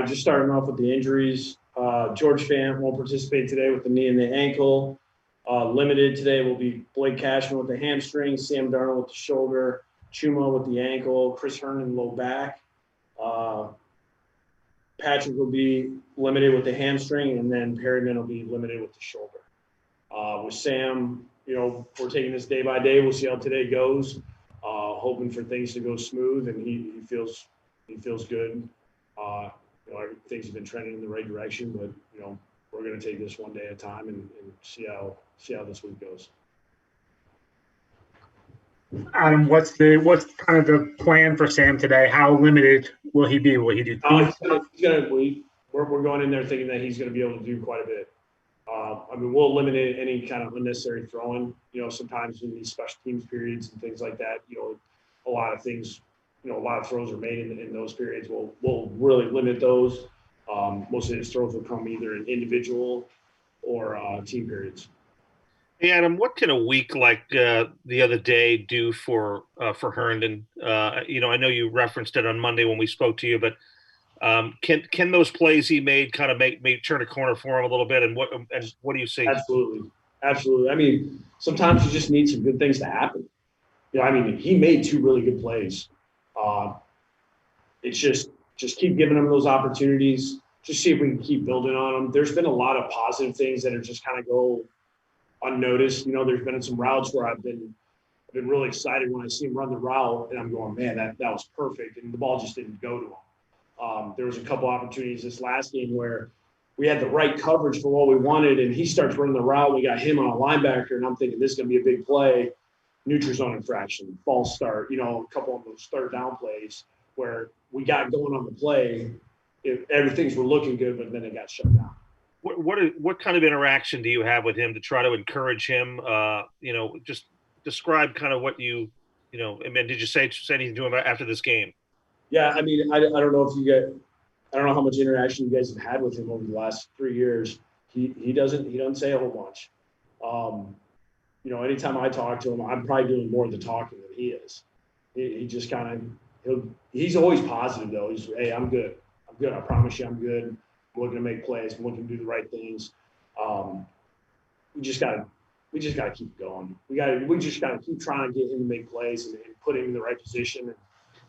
Just starting off with the injuries. George Fant won't participate today with the knee and the ankle. Limited today will be Blake Cashman with the hamstring, Sam Darnold with the shoulder, Chuma with the ankle, Chris Herndon low back. Patrick will be limited with the hamstring, and then Perryman will be limited with the shoulder. With Sam, we're taking this day by day. We'll see how today goes. Hoping for things to go smooth, and he feels good. Things have been trending in the right direction, but we're going to take this one day at a time and see how this week goes. Adam, what's kind of the plan for Sam today? How limited will he be? Will he do? We're going in there thinking that he's going to be able to do quite a bit. We'll eliminate any kind of unnecessary throwing. Sometimes in these special teams periods and things like that, a lot of things, a lot of throws are made in those periods. We'll really limit those. Most of his throws will come either in individual or team periods. Hey, Adam, what can a week like the other day do for Herndon? I know you referenced it on Monday when we spoke to you, but can those plays he made kind of make turn a corner for him a little bit? And what do you see? Absolutely. Sometimes you just need some good things to happen. He made 2 really good plays. It's just keep giving him those opportunities. Just see if we can keep building on them. There's been a lot of positive things that are just kind of go unnoticed. There's been some routes where I've been really excited when I see him run the route, and I'm going, man, that was perfect, and the ball just didn't go to him. There was a couple opportunities this last game where we had the right coverage for what we wanted, and he starts running the route. We got him on a linebacker, and I'm thinking this is going to be a big play. Neutral zone infraction, false start, a couple of those third down plays where we got going on the play. Everything's were looking good, but then it got shut down. What kind of interaction do you have with him to try to encourage him? Just describe kind of what did you say anything to him after this game? Yeah, I don't know I don't know how much interaction you guys have had with him over the last 3 years. He doesn't say a whole bunch. Anytime I talk to him, I'm probably doing more of the talking than he is. He just he's always positive though. He's, hey, I'm good. I promise you I'm good. I'm looking to make plays. I'm looking to do the right things. We just gotta keep going. We just gotta keep trying to get him to make plays and put him in the right position, and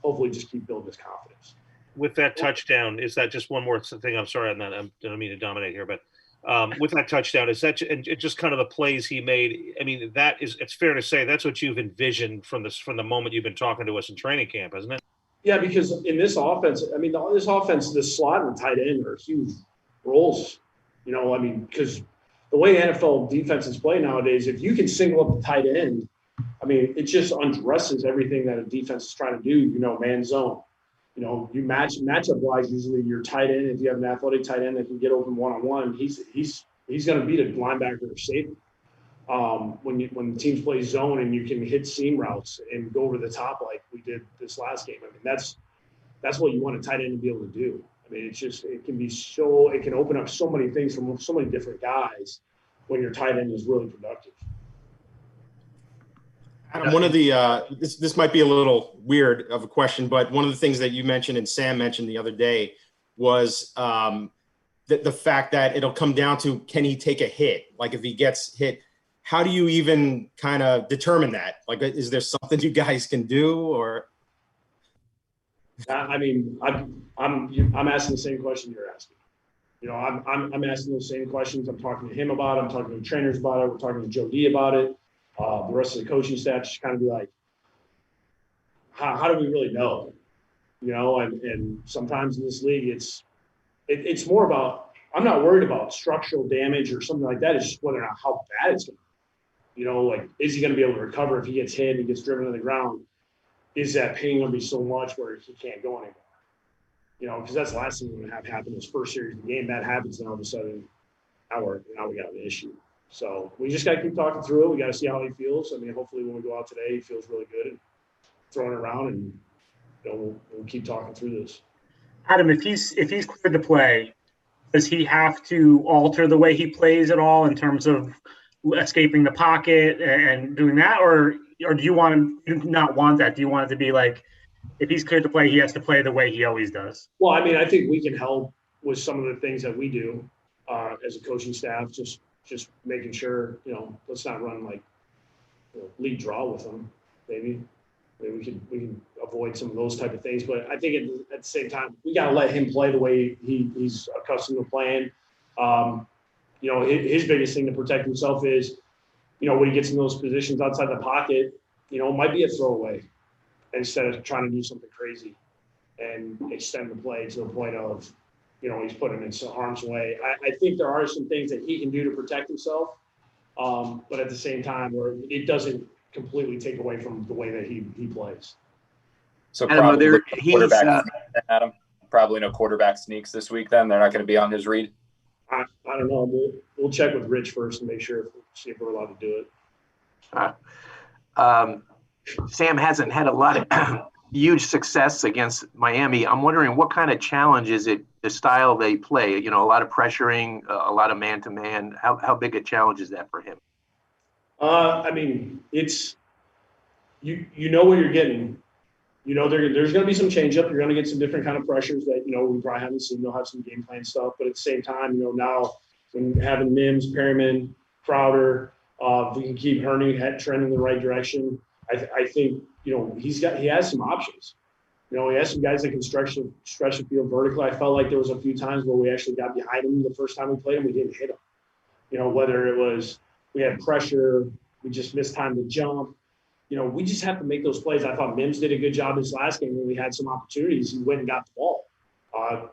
hopefully just keep building his confidence. With that touchdown, is that just one more thing? I'm sorry, I don't mean to dominate here, but with that touchdown, is that just kind of the plays he made? It's fair to say that's what you've envisioned from the moment you've been talking to us in training camp, isn't it? Yeah, because in this offense, the slot and the tight end are huge roles. Because the way NFL defenses play nowadays, if you can single up the tight end, it just undresses everything that a defense is trying to do. Man zone. You matchup wise, usually your tight end, if you have an athletic tight end that can get open one-on-one, he's going to beat a linebacker or safety. When the teams play zone and you can hit seam routes and go over the top like we did this last game, that's what you want a tight end to be able to do. It can open up so many things from so many different guys when your tight end is really productive. Adam, one of the this might be a little weird of a question, but one of the things that you mentioned and Sam mentioned the other day was the fact that it'll come down to, can he take a hit? Like if he gets hit, how do you even kind of determine that? Like, is there something you guys can do, or? I'm asking the same question you're asking. I'm asking those same questions. I'm talking to him about it. I'm talking to the trainers about it. We're talking to Joe D about it. The rest of the coaching staff just kind of be like, how do we really know? And sometimes in this league, it's more about, I'm not worried about structural damage or something like that. It's just whether or not how bad it's going to be. Is he going to be able to recover if he gets hit and he gets driven to the ground? Is that pain going to be so much where he can't go anymore? Because that's the last thing we're going to have happen this first series of the game. That happens, and all of a sudden, now we got an issue. So we just got to keep talking through it. We got to see how he feels. Hopefully when we go out today, he feels really good and throwing it around, and we'll keep talking through this. Adam, if he's cleared to play, does he have to alter the way he plays at all in terms of escaping the pocket and doing that, or do you not want that? Do you want it to be like if he's cleared to play, he has to play the way he always does. Well, I mean, I think we can help with some of the things that we do as a coaching staff, just making sure, let's not run like lead draw with them. Maybe we can avoid some of those type of things. But I think at the same time, we got to let him play the way he's accustomed to playing. His biggest thing to protect himself is, when he gets in those positions outside the pocket, it might be a throwaway instead of trying to do something crazy and extend the play to the point of, he's putting him in some harm's way. I think there are some things that he can do to protect himself, but at the same time, where it doesn't completely take away from the way that he plays. So Adam, probably no quarterback sneaks this week. Then they're not going to be on his read. I don't know. We'll check with Rich first and make sure see if we're allowed to do it. Sam hasn't had a lot of huge success against Miami. I'm wondering what kind of challenge is it, the style they play? A lot of pressuring, a lot of man-to-man. How big a challenge is that for him? I mean, it's you know what you're getting. There's going to be some changeup. You're going to get some different kind of pressures that we probably haven't seen. They'll have some game plan stuff, but at the same time, now when having Mims, Perryman, Crowder, we can keep Herndon trending in the right direction. I think he has some options. He has some guys that can stretch the field vertically. I felt like there was a few times where we actually got behind him the first time we played him, we didn't hit him. Whether it was we had pressure, we just missed time to jump. We just have to make those plays. I thought Mims did a good job this last game when we had some opportunities. He went and got the ball.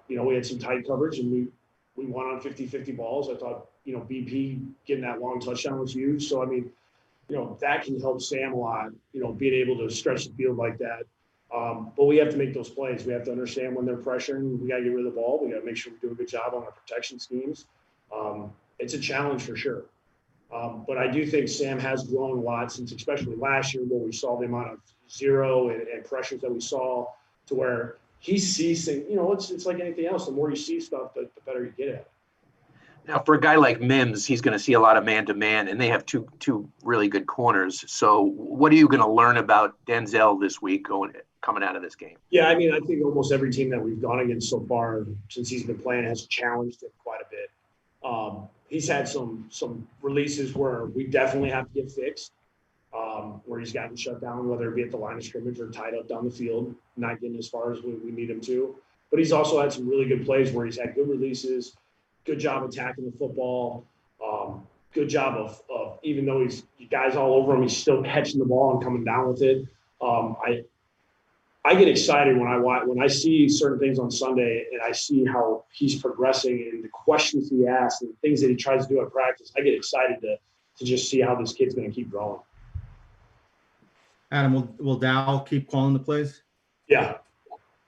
We had some tight coverage and we won on 50-50 balls. I thought, BP getting that long touchdown was huge. So, I mean, that can help Sam a lot, being able to stretch the field like that. But we have to make those plays. We have to understand when they're pressuring. We got to get rid of the ball. We got to make sure we do a good job on our protection schemes. It's a challenge for sure. But I do think Sam has grown a lot since, especially last year, where we saw the amount of zero and pressures that we saw, to where he sees things. It's like anything else. The more you see stuff, the better you get at it. Now, for a guy like Mims, he's going to see a lot of man-to-man, and they have two really good corners. So what are you going to learn about Denzel this week coming out of this game? Yeah, I mean, I think almost every team that we've gone against so far since he's been playing has challenged him quite a bit. He's had some releases where we definitely have to get fixed, where he's gotten shut down, whether it be at the line of scrimmage or tied up down the field, not getting as far as we need him to. But he's also had some really good plays where he's had good releases, good job attacking the football, good job of even though he's guys all over him, he's still catching the ball and coming down with it. I get excited when I see certain things on Sunday and I see how he's progressing and the questions he asks and the things that he tries to do at practice. I get excited to just see how this kid's going to keep growing. Adam, will Dow keep calling the plays? Yeah.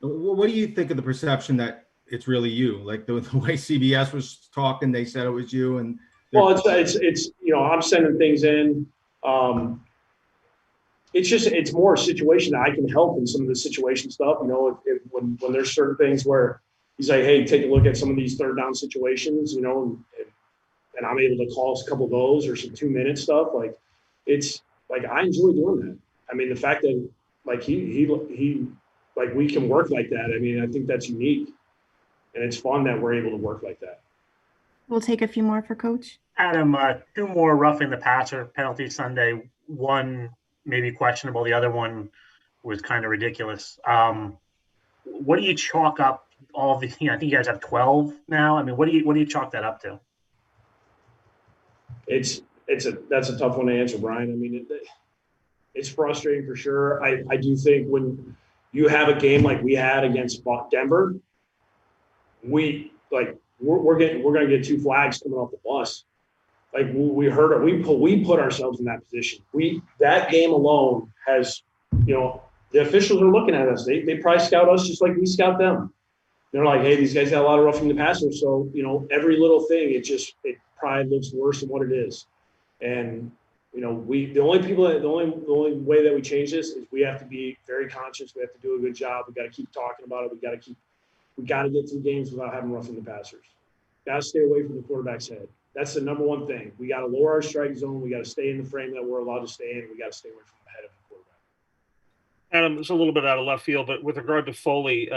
What do you think of the perception that it's really you? Like the way CBS was talking, they said it was you. And well, it's I'm sending things in. It's more a situation that I can help in some of the situation stuff. When there's certain things where he's like, hey, take a look at some of these third down situations, and I'm able to call a couple of those or some 2-minute stuff. Like, it's like, I enjoy doing that. I mean, the fact that like he like we can work like that. I mean, I think that's unique, and it's fun that we're able to work like that. We'll take a few more for Coach. Adam, 2 more roughing the passer penalties Sunday. One maybe questionable. The other one was kind of ridiculous. What do you chalk up all of the? I think you guys have 12 now. I mean, what do you chalk that up to? That's a tough one to answer, Brian. I mean, it's frustrating for sure. I do think when you have a game like we had against Denver, we're going to get 2 flags coming off the bus. Like we put ourselves in that position. That game alone has, the officials are looking at us. They probably scout us just like we scout them. They're like, hey, these guys got a lot of roughing the passer. So, every little thing, it probably looks worse than what it is. And, the only way that we change this is we have to be very conscious. We have to do a good job. We got to keep talking about it. We got to get through games without having roughing the passers. Got to stay away from the quarterback's head. That's the number one thing. We got to lower our strike zone. We got to stay in the frame that we're allowed to stay in. We got to stay away from the head of the Adam, it's a little bit out of left field, but with regard to Foley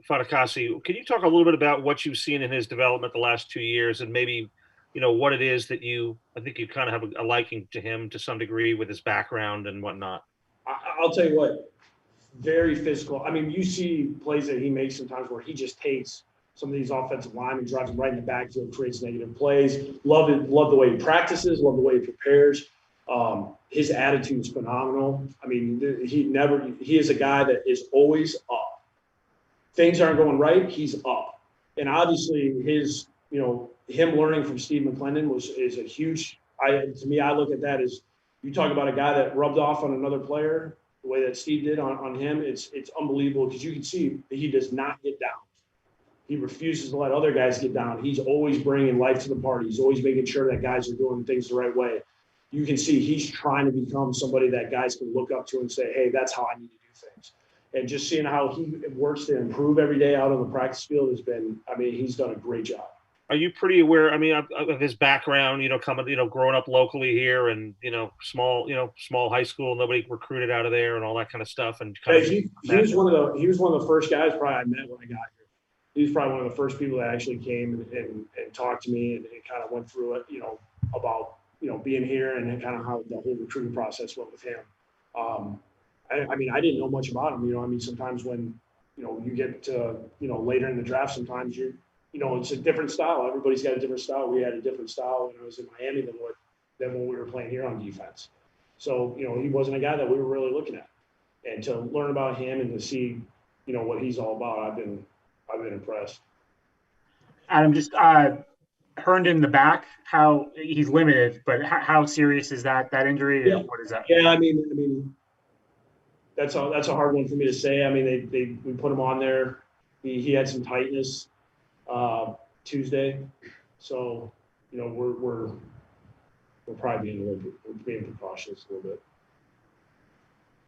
Fatukasi, can you talk a little bit about what you've seen in his development the last 2 years, and maybe, what it is that I think you kind of have a liking to him to some degree with his background and whatnot? I'll tell you what, very physical. I mean, you see plays that he makes sometimes where he just takes some of these offensive linemen, drives them right in the backfield, creates negative plays. Love the way he practices, love the way he prepares. His attitude is phenomenal. I mean, he is a guy that is always up. Things aren't going right, he's up. And obviously him learning from Steve McClendon is a huge, to me, I look at that as, you talk about a guy that rubbed off on another player, the way that Steve did on him, it's unbelievable, because you can see that he does not get down. He refuses to let other guys get down. He's always bringing life to the party. He's always making sure that guys are doing things the right way. You can see he's trying to become somebody that guys can look up to and say, hey, that's how I need to do things. And just seeing how he works to improve every day out on the practice field has been, he's done a great job. Are you pretty aware, of his background, coming, growing up locally here and, small high school, nobody recruited out of there and all that kind of stuff? And he was one of the first guys probably I met when I got here. He was probably one of the first people that actually came and talked to me and kind of went through it, about, being here and kind of how the whole recruiting process went with him. I didn't know much about him, sometimes when, you get to, later in the draft, sometimes it's a different style. Everybody's got a different style. We had a different style when I was in Miami than when we were playing here on defense. So, he wasn't a guy that we were really looking at. And to learn about him and to see, what he's all about, I've been impressed. Adam, just Herndon in the back, how he's limited, but how serious is that injury? Yeah. What is that? Yeah, that's a hard one for me to say. We put him on there. He had some tightness Tuesday, so we're probably being precautious a little bit.